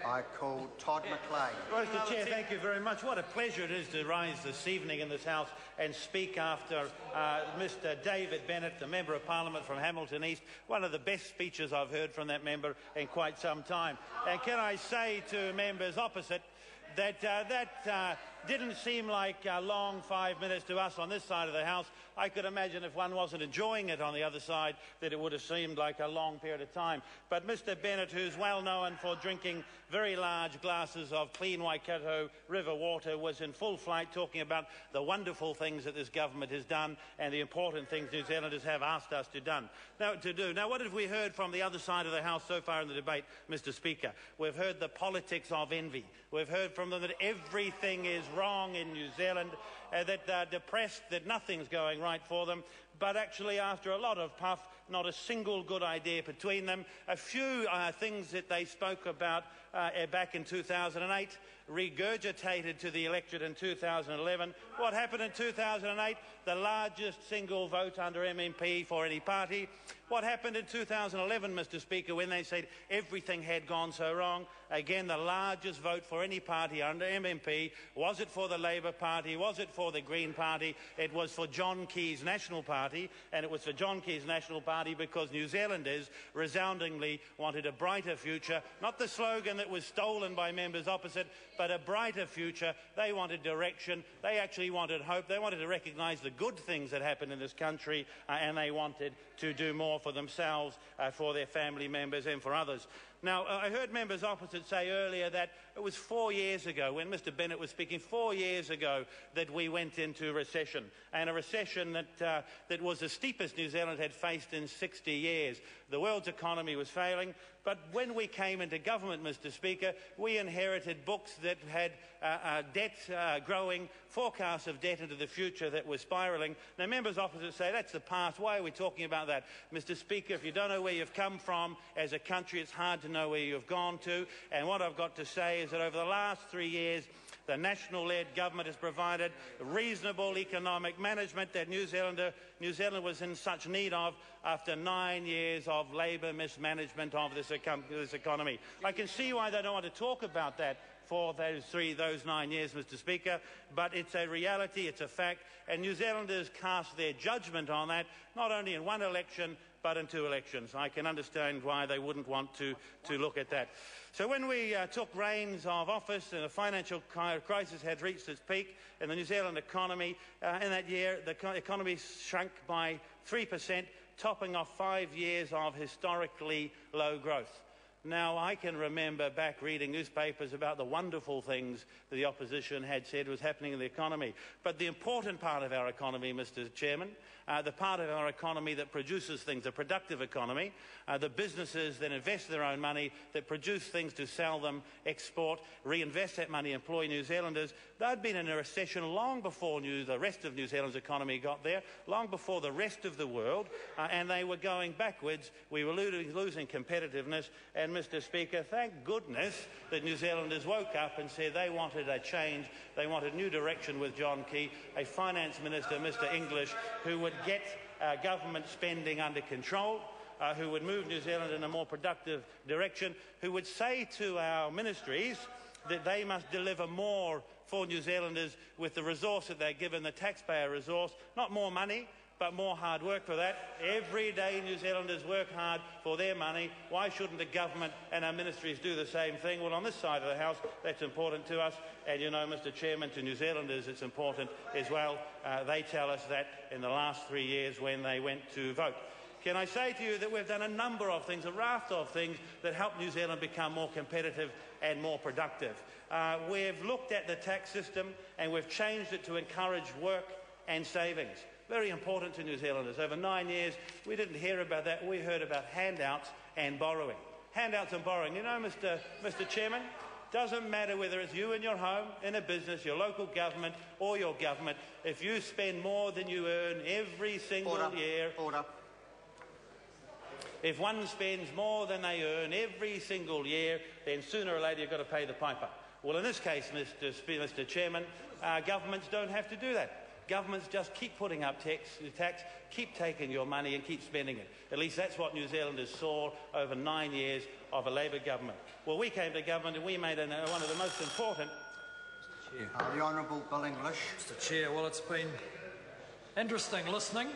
I call Todd McLean. Mr. Chair, thank you very much. What a pleasure it is to rise this evening in this House and speak after Mr David Bennett, the Member of Parliament from Hamilton East. One of the best speeches I've heard from that member in quite some time. And can I say to members opposite that that didn't seem like a long 5 minutes to us on this side of the House. I could imagine if one wasn't enjoying it on the other side that it would have seemed like a long period of time. But Mr Bennett, who's well known for drinking very large glasses of clean Waikato River water, was in full flight talking about the wonderful things that this government has done and the important things New Zealanders have asked us to do. Now, what have we heard from the other side of the House so far in the debate, Mr Speaker? We've heard the politics of envy. We've heard from them that everything is wrong in New Zealand, that they're depressed, that nothing's going right for them. But actually, after a lot of puff, not a single good idea between them. A few things that they spoke about back in 2008, regurgitated to the electorate in 2011. What happened in 2008? The largest single vote under MMP for any party. What happened in 2011, Mr Speaker, when they said everything had gone so wrong? Again, the largest vote for any party under MMP. Was it for the Labour Party? Was it for the Green Party? It was for John Key's National Party, and it was for John Key's National Party because New Zealanders resoundingly wanted a brighter future. Not the slogan that was stolen by members opposite, but a brighter future. They wanted direction. They actually wanted hope. They wanted to recognise the good things that happened in this country, and they wanted to do more for themselves, for their family members and for others. Now, I heard members opposite say earlier that it was 4 years ago, when Mr Bennett was speaking, 4 years ago, that we went into recession, and a recession that was the steepest New Zealand had faced in 60 years. The world's economy was failing, but when we came into government, Mr Speaker, we inherited books that had debt growing, forecasts of debt into the future that were spiralling. Now, members opposite say that's the past. Why are we talking about that? Mr Speaker, if you don't know where you've come from as a country, it's hard to know where you've gone to. And what I've got to say is that over the last 3 years, the national-led government has provided reasonable economic management that New Zealand was in such need of after 9 years of Labour mismanagement of this economy. I can see why they don't want to talk about that for those 9 years, Mr Speaker, but it's a reality, it's a fact, and New Zealanders cast their judgment on that, not only in one election, but in 2 elections. I can understand why they wouldn't want to look at that. So when we took reins of office and the financial crisis had reached its peak in the New Zealand economy, in that year the economy shrunk by 3%, topping off 5 years of historically low growth. Now, I can remember back reading newspapers about the wonderful things that the opposition had said was happening in the economy. But the important part of our economy, Mr Chairman, the part of our economy that produces things, the productive economy, the businesses that invest their own money, that produce things to sell them, export, reinvest that money, employ New Zealanders, they'd been in a recession long before the rest of New Zealand's economy got there, long before the rest of the world, and they were going backwards. We were losing competitiveness, and Mr Speaker, thank goodness that New Zealanders woke up and said they wanted a change, they wanted new direction with John Key, a finance minister, Mr English, who would get government spending under control, who would move New Zealand in a more productive direction, who would say to our ministries that they must deliver more for New Zealanders with the resource that they're given, the taxpayer resource, not more money, but more hard work for that. Every day New Zealanders work hard for their money. Why shouldn't the government and our ministries do the same thing? Well, on this side of the House, that's important to us. And you know, Mr Chairman, to New Zealanders it's important as well. They tell us that in the last 3 years when they went to vote. Can I say to you that we've done a number of things, a raft of things that help New Zealand become more competitive and more productive. We've looked at the tax system and we've changed it to encourage work and savings. Very important to New Zealanders. Over 9 years, we didn't hear about that. We heard about handouts and borrowing. Handouts and borrowing. You know, Mr Chairman, doesn't matter whether it's you in your home, in a business, your local government or your government, if you spend more than you earn every single year... Order. If one spends more than they earn every single year, then sooner or later you've got to pay the piper. Well, in this case, Mr Chairman, governments don't have to do that. Governments just keep putting up tax, keep taking your money and keep spending it. At least that's what New Zealanders saw over 9 years of a Labour government. Well, we came to government and we made one of the most important... The Honourable Bill English. Mr Chair, well, it's been interesting listening